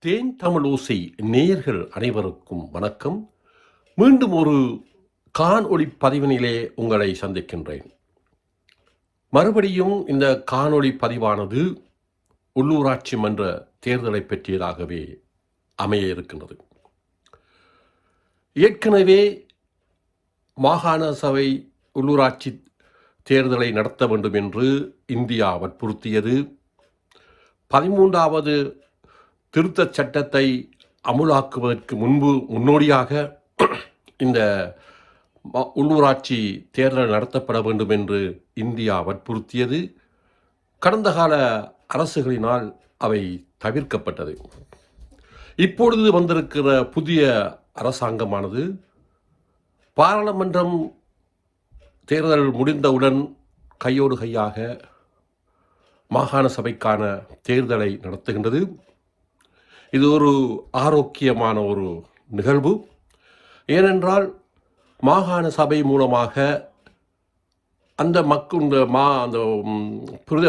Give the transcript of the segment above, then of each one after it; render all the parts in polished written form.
தேன் தமிழ் ஓசை நேயர்கள் அனைவருக்கும் வணக்கம். மீண்டும் ஒரு காணொளி பதிவினிலே உங்களை சந்திக்கின்றேன். மறுபடியும் இந்த காணொளி பதிவானது உள்ளூராட்சி மன்ற தேர்தலை பற்றியதாகவே அமைய இருக்கின்றது. ஏற்கனவே மாகாண சபை உள்ளூராட்சி தேர்தலை நடத்த வேண்டும் என்று இந்தியா வற்புறுத்தியது. 13வது திருத்தச் சட்டத்தை அமுலாக்குவதற்கு முன்னோடியாக இந்த உள்ளூராட்சி தேர்தல் நடத்தப்பட வேண்டும் என்று இந்தியா வற்புறுத்தியது. கடந்த கால அரசுகளினால் அவை தவிர்க்கப்பட்டது. இப்பொழுது வந்திருக்கிற புதிய அரசாங்கமானது பாராளுமன்றம் தேர்தல் முடிந்தவுடன் கையோடு கையாக மாகாண சபைக்கான தேர்தலை நடத்துகின்றது. இது ஒரு ஆரோக்கியமான ஒரு நிகழ்வு. ஏனென்றால் மாகாண சபை மூலமாக அந்த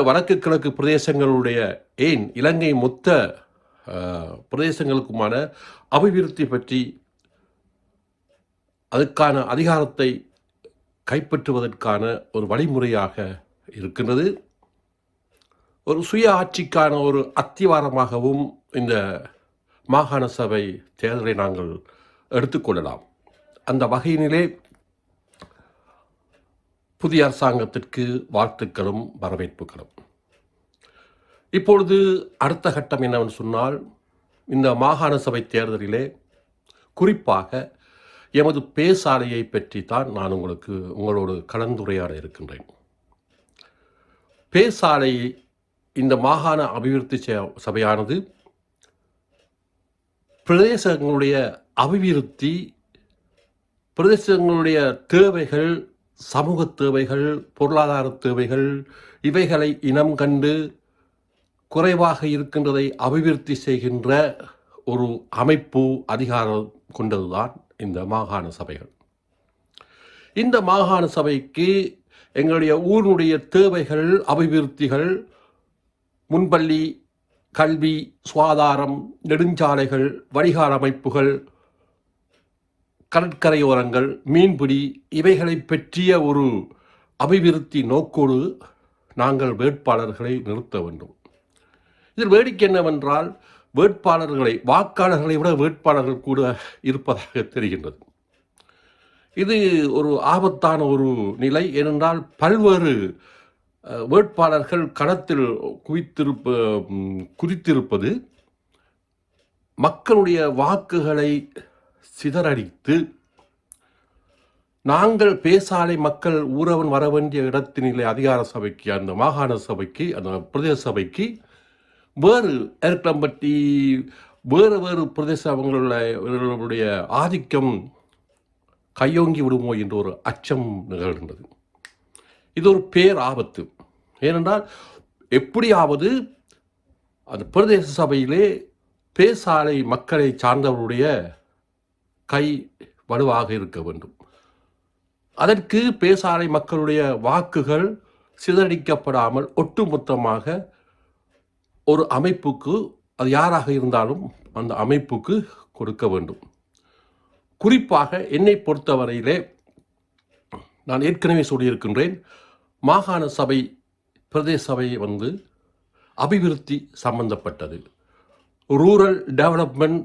வடக்கு கிழக்கு பிரதேசங்களுடைய இலங்கை மொத்த பிரதேசங்களுக்குமான அபிவிருத்தி பற்றி அதுக்கான அதிகாரத்தை கைப்பற்றுவதற்கான ஒரு வழிமுறையாக இருக்கின்றது. ஒரு சுய ஆட்சிக்கான ஒரு அத்திவாரமாகவும் இந்த மாகாண சபை தேர்தலை நாங்கள் எடுத்துக்கொள்ளலாம். அந்த வகையினிலே புதிய அரசாங்கத்திற்கு வாழ்த்துக்களும் வரவேற்புகளும். இப்பொழுது அடுத்த கட்டம் என்னவென்று சொன்னால், இந்த மாகாண சபை தேர்தலிலே குறிப்பாக எமது பேசாலையை பற்றி தான் நான் உங்களோடு கலந்துரையாட இருக்கின்றேன். பேசாலை இந்த மாகாண அபிவிருத்தி சபையானது பிரதேசங்களுடைய அபிவிருத்தி, பிரதேசங்களுடைய தேவைகள், சமூக தேவைகள், பொருளாதார தேவைகள், இவைகளை இனம் கண்டு குறைவாக இருக்கின்றதை அபிவிருத்தி செய்கின்ற ஒரு அமைப்பு, அதிகாரம் கொண்டதுதான் இந்த மாகாண சபைகள். இந்த மாகாண சபைக்கு எங்களுடைய ஊருடைய தேவைகள், அபிவிருத்திகள், முன்பள்ளி, கல்வி, சுகாதாரம், நெடுஞ்சாலைகள், வடிகால் அமைப்புகள், கடற்கரையோரங்கள், மீன்பிடி, இவைகளை பற்றிய ஒரு அபிவிருத்தி நோக்கோடு நாங்கள் வேட்பாளர்களை நிறுத்த வேண்டும். இதில் வேடிக்கை என்னவென்றால், வாக்காளர்களை விட வேட்பாளர்கள் கூட இருப்பதாக தெரிகின்றது. இது ஒரு ஆபத்தான ஒரு நிலை. ஏனென்றால் பல்வேறு வேட்பாளர்கள் களத்தில் குதித்திருப்பது மக்களுடைய வாக்குகளை சிதறடித்து, நாங்கள் பேசாலை மக்கள் ஊரவன் வர வேண்டிய இடத்தினிலே அதிகார சபைக்கு, அந்த மாகாண சபைக்கு, அந்த பிரதேச சபைக்கு வேறு ஏற்கம்பட்டி வேறு பிரதேச அவங்களுடைய ஆதிக்கம் கையோங்கி விடுமோ என்ற ஒரு அச்சம் நிகழ்கின்றது. இது ஒரு பேர் ஆபத்து. ஏனென்றால் எப்படியாவது அந்த பிரதேச சபையிலே பேசாலை மக்களை சார்ந்தவருடைய கை வலுவாக இருக்க வேண்டும். அதற்கு பேசாலை மக்களுடைய வாக்குகள் சிதறடிக்கப்படாமல் ஒட்டுமொத்தமாக ஒரு அமைப்புக்கு, அது யாராக இருந்தாலும் அந்த அமைப்புக்கு கொடுக்க வேண்டும். குறிப்பாக என்னை பொறுத்தவரையிலே நான் ஏற்கனவே சொல்லியிருக்கின்றேன், மாகாண சபை பிரதேச சபை அபிவிருத்தி சம்பந்தப்பட்டது, ரூரல் டெவலப்மெண்ட்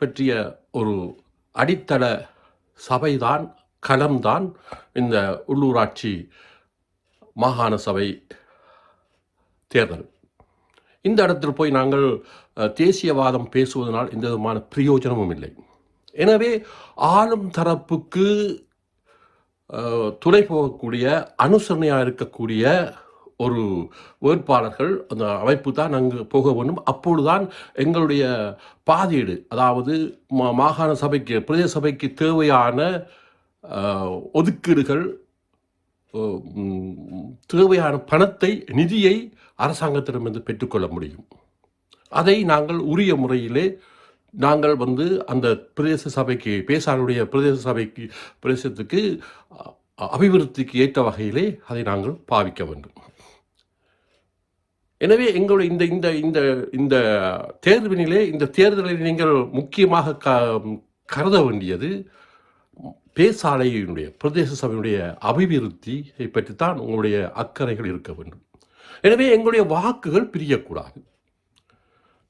பற்றிய ஒரு அடித்தள சபைதான், களம்தான் இந்த உள்ளூராட்சி மாகாண சபை தேர்தல். இந்த இடத்தில் போய் நாங்கள் தேசியவாதம் பேசுவதனால் எந்த விதமான பிரயோஜனமும் இல்லை. எனவே ஆளும் தரப்புக்கு துணை போகக்கூடிய, அனுசரணையாக இருக்கக்கூடிய ஒரு வேட்பாளர்கள் அந்த அமைப்பு தான் அங்கு போக வேண்டும். அப்பொழுதுதான் எங்களுடைய பாதீடு, அதாவது மாகாண சபைக்கு, பிரதேச சபைக்கு தேவையான ஒதுக்கீடுகள், தேவையான பணத்தை, நிதியை அரசாங்கத்திடமிருந்து பெற்றுக்கொள்ள முடியும். அதை நாங்கள் உரிய முறையிலே நாங்கள் அந்த பிரதேச சபைக்கு, பேசாருடைய பிரதேசத்துக்கு அபிவிருத்திக்கு ஏற்ற வகையிலே அதை நாங்கள் பாவிக்க வேண்டும். எனவே எங்களுடைய இந்த இந்த இந்த இந்த தேர்வினிலே இந்த தேர்தலில் நீங்கள் முக்கியமாக கருத வேண்டியது பேசாலையினுடைய பிரதேச சபையினுடைய அபிவிருத்தியை பற்றித்தான் உங்களுடைய அக்கறைகள் இருக்க வேண்டும். எனவே எங்களுடைய வாக்குகள் பிரியக்கூடாது.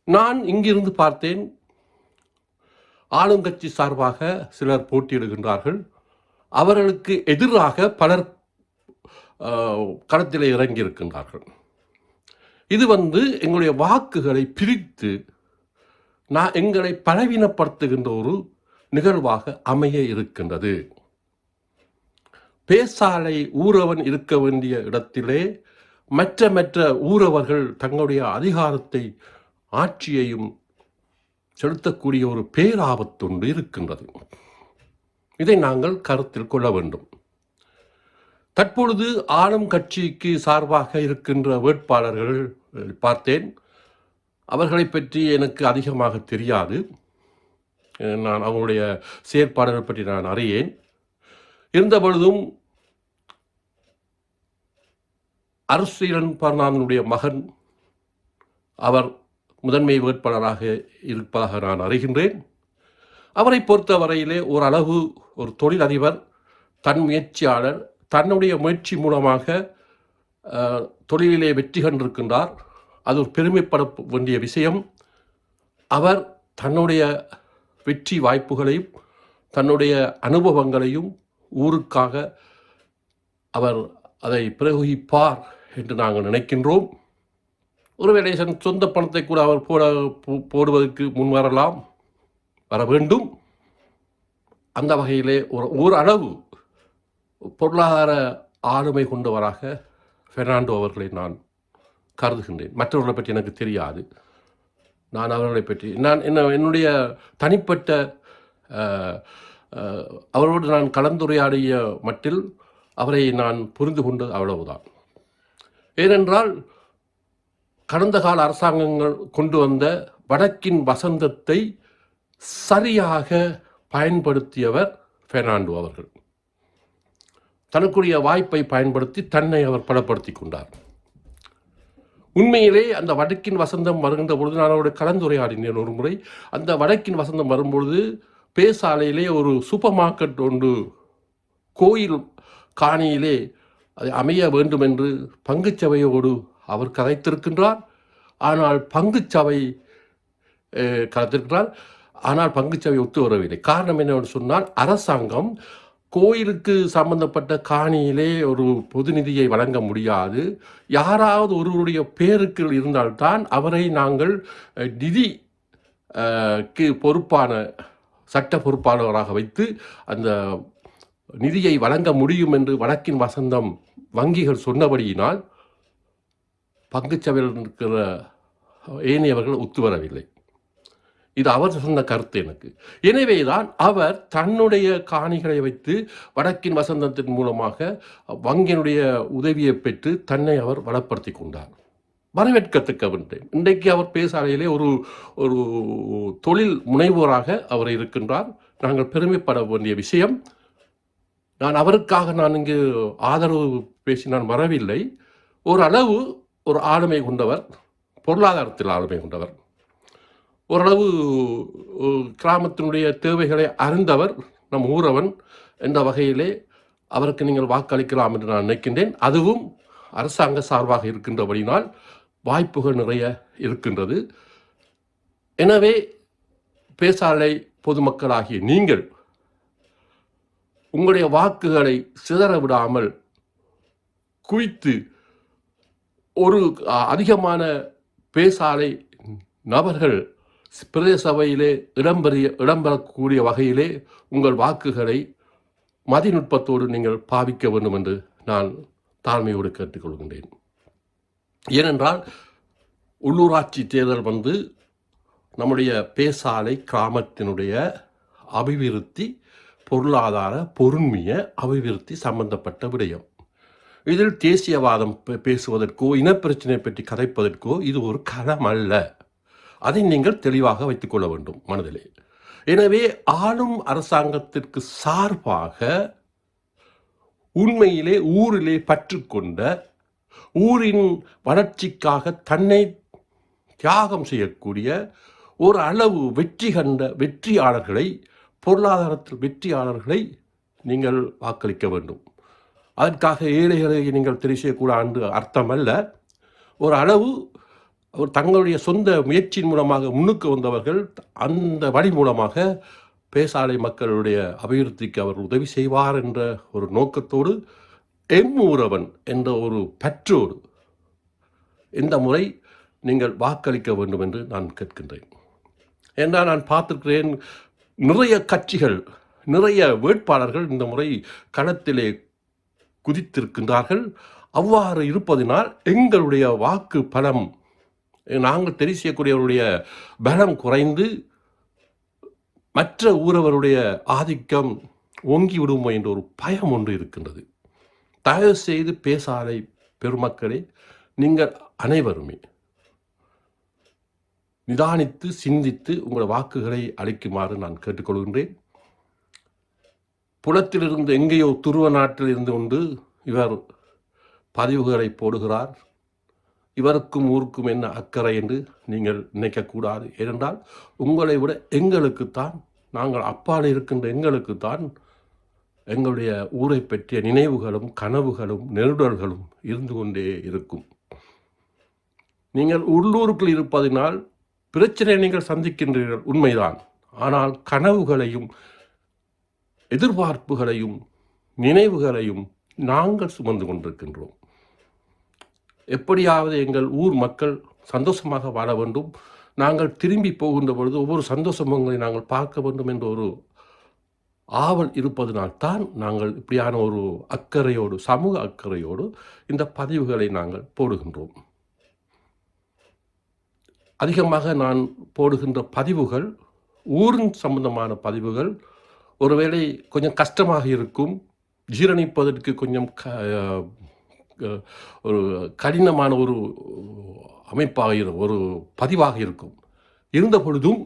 நான் இங்கிருந்து பார்த்தேன், ஆளுங்கட்சி சார்பாக சிலர் போட்டியிடுகின்றார்கள். அவர்களுக்கு எதிராக பலர் களத்தில் இறங்கியிருக்கின்றார்கள். இது எங்களுடைய வாக்குகளை பிரித்து எங்களை பலவீனப்படுத்துகின்ற ஒரு நிகழ்வாக அமைய இருக்கின்றது. பேசாலை ஊரவன் இருக்க வேண்டிய இடத்திலே மற்ற ஊரவர்கள் தங்களுடைய அதிகாரத்தை ஆட்சியையும் செலுத்தக்கூடிய ஒரு பேராபத்தொன்று இருக்கின்றது. இதை நாங்கள் கருத்தில் கொள்ள வேண்டும். தற்பொழுது ஆளும் கட்சிக்கு சார்பாக இருக்கின்ற வேட்பாளர்கள் பார்த்தேன். அவர்களை பற்றி எனக்கு அதிகமாக தெரியாது. நான் அவங்களுடைய செயற்பாடுகள் பற்றி நான் அறியேன். இருந்த பொழுதும் அரசியலன் பர்னாந்தனுடைய மகன் அவர் முதன்மை வேட்பாளராக இருப்பதாக நான் அறிகின்றேன். அவரை பொறுத்தவரையிலே ஓரளவு ஒரு தொழிலதிபர், தன் முயற்சியாளர், தன்னுடைய முயற்சி மூலமாக தொழிலிலே வெற்றி கண்டிருக்கின்றார். அது ஒரு பெருமைப்பட வேண்டிய விஷயம். அவர் தன்னுடைய வெற்றி வாய்ப்புகளையும் தன்னுடைய அனுபவங்களையும் ஊருக்காக அவர் அதை பிரயோகிப்பார் என்று நாங்கள் நினைக்கின்றோம். ஒருவேளை சொந்த பணத்தை கூட அவர் போடுவதற்கு முன்வரலாம், வர வேண்டும். அந்த வகையிலே ஓரளவு பொருளாதார ஆளுமை கொண்டவராக பெர்னாண்டோ அவர்களை நான் கருதுகின்றேன். மற்றவர்களை பற்றி எனக்கு தெரியாது. நான் அவர்களை பற்றி என்னுடைய தனிப்பட்ட அவரோடு நான் கலந்துரையாடிய மட்டில் அவரை நான் புரிந்து கொண்டது அவ்வளவுதான். ஏனென்றால் கடந்த கால அரசாங்கங்கள் கொண்டு வந்த வடக்கின் வசந்தத்தை சரியாக பயன்படுத்தியவர் பெர்னாண்டோ அவர்கள். தனக்குரிய வாய்ப்பை பயன்படுத்தி தன்னை அவர் பலப்படுத்தி கொண்டார். உண்மையிலே அந்த வடக்கின் வசந்தம் வருகின்ற பொழுது நான் அவருடைய கலந்துரையாடினேன் ஒரு முறை. அந்த வடக்கின் வசந்தம் வரும்பொழுது பேசாலையிலே ஒரு சூப்பர் மார்க்கெட் ஒன்று கோயில் காணியிலே அது அமைய வேண்டும் என்று பங்குச்சபையோடு அவர் கதைத்திருக்கின்றார். ஆனால் பங்குச்சபை கதைத்திருக்கிறார். ஆனால் பங்குச்சபை ஒத்து வரவில்லை. காரணம் என்னவென்று சொன்னால், அரசாங்கம் கோயிலுக்கு சம்பந்தப்பட்ட காணியிலே ஒரு பொது நிதியை வழங்க முடியாது. யாராவது ஒருவருடைய பேருக்கு இருந்தால்தான் அவரை நாங்கள் நிதிக்கு பொறுப்பான சட்ட பொறுப்பாளராக வைத்து அந்த நிதியை வழங்க முடியும் என்று வடக்கின் வசந்தம் வங்கிகள் சொன்னபடியினால் பங்குச்சபையில் இருக்கிற ஏனையவர்கள் ஒத்துவரவில்லை. இது அவர் சொன்ன கருத்து எனக்கு. எனவேதான் அவர் தன்னுடைய காணிகளை வைத்து வடக்கின் வசந்தத்தின் மூலமாக வங்கியினுடைய உதவியை பெற்று தன்னை அவர் வளப்படுத்தி கொண்டார். வரவேற்கத்தக்க. இன்றைக்கு அவர் பேசாலையிலே ஒரு ஒரு தொழில் முனைவோராக அவர் இருக்கின்றார். நாங்கள் பெருமைப்பட வேண்டிய விஷயம். நான் அவருக்காக நான் இங்கு ஆதரவு பேசி நான் வரவில்லை. ஓரளவு ஒரு ஆளுமை கொண்டவர், பொருளாதாரத்தில் ஆளுமை கொண்டவர், ஓரளவு கிராமத்தினுடைய தேவைகளை அறிந்தவர், நம் ஊரவன் என்ற வகையிலே அவருக்கு நீங்கள் வாக்களிக்கலாம் என்று நான் நினைக்கின்றேன். அதுவும் அரசாங்க சார்பாக இருக்கின்றபடினால் வாய்ப்புகள் நிறைய இருக்கின்றது. எனவே பேசாலை பொதுமக்களாகிய நீங்கள் உங்களுடைய வாக்குகளை சிதற விடாமல் குவித்து ஒரு அதிகமான பேசாலை நபர்கள் பிரதேச சபையிலே இடம்பெறக்கூடிய வகையிலே உங்கள் வாக்குகளை மதிநுட்பத்தோடு நீங்கள் பாவிக்க வேண்டும் என்று நான் தாழ்மையோடு கேட்டுக்கொள்கின்றேன். ஏனென்றால் உள்ளூராட்சி தேர்தல் நம்முடைய பேசாலை கிராமத்தினுடைய அபிவிருத்தி, பொருளாதார பொருண்மைய அபிவிருத்தி சம்பந்தப்பட்ட விடயம். இதில் தேசியவாதம் பேசுவதற்கோ இனப்பிரச்சனை பற்றி கதைப்பதற்கோ இது ஒரு களம் அல்ல. அதை நீங்கள் தெளிவாக வைத்துக்கொள்ள வேண்டும் மனதிலே. எனவே ஆளும் அரசாங்கத்திற்கு சார்பாக உண்மையிலே ஊரிலே பற்றுக்கொண்ட ஊரின் வளர்ச்சிக்காக தன்னை தியாகம் செய்யக்கூடிய ஒரு அளவு வெற்றி கண்ட வெற்றியாளர்களை, பொருளாதாரத்தில் வெற்றியாளர்களை நீங்கள் வாக்களிக்க வேண்டும். அதற்காக ஏழைகளை நீங்கள் தெரிவு செய்யக்கூடாது என்று அர்த்தம் அல்ல. ஒரு அளவு தங்களுடைய சொந்த முயற்சியின் மூலமாக முன்னுக்கு வந்தவர்கள் அந்த வழி மூலமாக பேசாலை மக்களுடைய அபிவிருத்திக்கு அவர் உதவி செய்வார் என்ற ஒரு நோக்கத்தோடு எம்மூரவன் என்ற ஒரு பற்றோடு இந்த முறை நீங்கள் வாக்களிக்க வேண்டும் என்று நான் கேட்கின்றேன். என்றால் நான் பார்த்திருக்கிறேன், நிறைய கட்சிகள், நிறைய வேட்பாளர்கள் இந்த முறை களத்திலே குதித்திருக்கின்றார்கள். அவ்வாறு இருப்பதனால் எங்களுடைய வாக்கு பலம், நாங்கள் தெரிவு செய்யக்கூடியவருடைய பலம் குறைந்து மற்ற ஊரவருடைய ஆதிக்கம் ஓங்கிவிடுமோ என்ற ஒரு பயம் ஒன்று இருக்கின்றது. தயவு செய்து பேசாலை பெருமக்களே, நீங்கள் அனைவருமே நிதானித்து சிந்தித்து உங்கள் வாக்குகளை அளிக்குமாறு நான் கேட்டுக்கொள்கின்றேன். புலத்திலிருந்து எங்கேயோ துருவ நாட்டில் இருந்து கொண்டு இவர் பதிவுகளை போடுகிறார், இவருக்கும் ஊருக்கும் என்ன அக்கறை என்று நீங்கள் நினைக்கக்கூடாது. ஏனென்றால் உங்களை விட எங்களுக்குத்தான், நாங்கள் அப்பால் இருக்கின்ற எங்களுக்குத்தான் எங்களுடைய ஊரை பற்றிய நினைவுகளும் கனவுகளும் நெருடல்களும் இருந்து கொண்டே இருக்கும். நீங்கள் உள்ளூருக்குள் இருப்பதினால் பிரச்சனையை நீங்கள் சந்திக்கின்றீர்கள், உண்மைதான். ஆனால் கனவுகளையும் எதிர்பார்ப்புகளையும் நினைவுகளையும் நாங்கள் சுமந்து கொண்டிருக்கின்றோம். எப்படியாவது எங்கள் ஊர் மக்கள் சந்தோஷமாக வாழ வேண்டும், நாங்கள் திரும்பி போகின்ற பொழுது ஒவ்வொரு சந்தோஷங்களை நாங்கள் பார்க்க வேண்டும் என்ற ஒரு ஆவல் இருப்பதனால்தான் நாங்கள் இப்படியான ஒரு அக்கறையோடு, சமூக அக்கறையோடு இந்த பதிவுகளை நாங்கள் போடுகின்றோம். அதிகமாக நான் போடுகின்ற பதிவுகள் ஊரின் சம்பந்தமான பதிவுகள். ஒருவேளை கொஞ்சம் கஷ்டமாக இருக்கும், ஜீரணிப்பதற்கு கொஞ்சம் ஒரு கடினமான ஒரு அமைப்பாக ஒரு பதிவாக இருக்கும். இருந்த பொழுதும்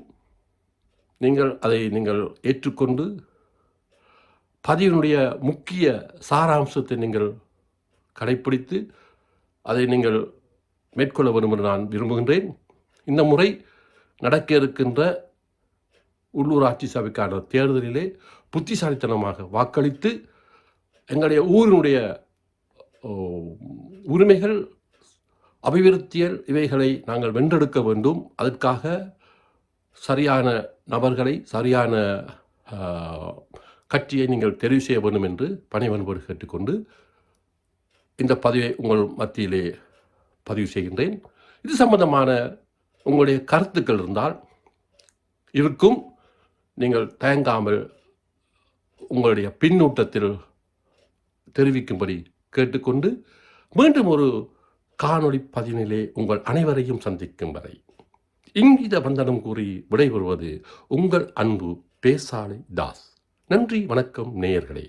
அதை நீங்கள் ஏற்றுக்கொண்டு பதிவினுடைய முக்கிய சாராம்சத்தை நீங்கள் கடைப்பிடித்து அதை நீங்கள் மேற்கொள்ள வேண்டும் என்று நான் விரும்புகின்றேன். இந்த முறை நடக்க இருக்கின்ற உள்ளூராட்சி சபைக்கான தேர்தலிலே புத்திசாலித்தனமாக வாக்களித்து எங்களுடைய ஊரினுடைய உரிமைகள், அபிவிருத்தியல் இவைகளை நாங்கள் வென்றெடுக்க வேண்டும். அதற்காக சரியான நபர்களை, சரியான கட்சியை நீங்கள் தெரிவு செய்ய வேண்டும் என்று பணிவன்போடு கேட்டுக்கொண்டு இந்த பதிவை உங்கள் மத்தியிலே பதிவு செய்கின்றேன். இது சம்பந்தமான உங்களுடைய கருத்துக்கள் இருந்தால் இருக்கும், நீங்கள் தயங்காமல் உங்களுடைய பின்னூட்டத்தில் தெரிவிக்கும்படி கேட்டுக்கொண்டு மீண்டும் ஒரு காணொளி பதிவினிலே உங்கள் அனைவரையும் சந்திக்கும் வரை இங்கித வந்தனம் கூறி விடைபெறுவது உங்கள் அன்பு பேசாலை தாஸ். நன்றி, வணக்கம் நேயர்களே.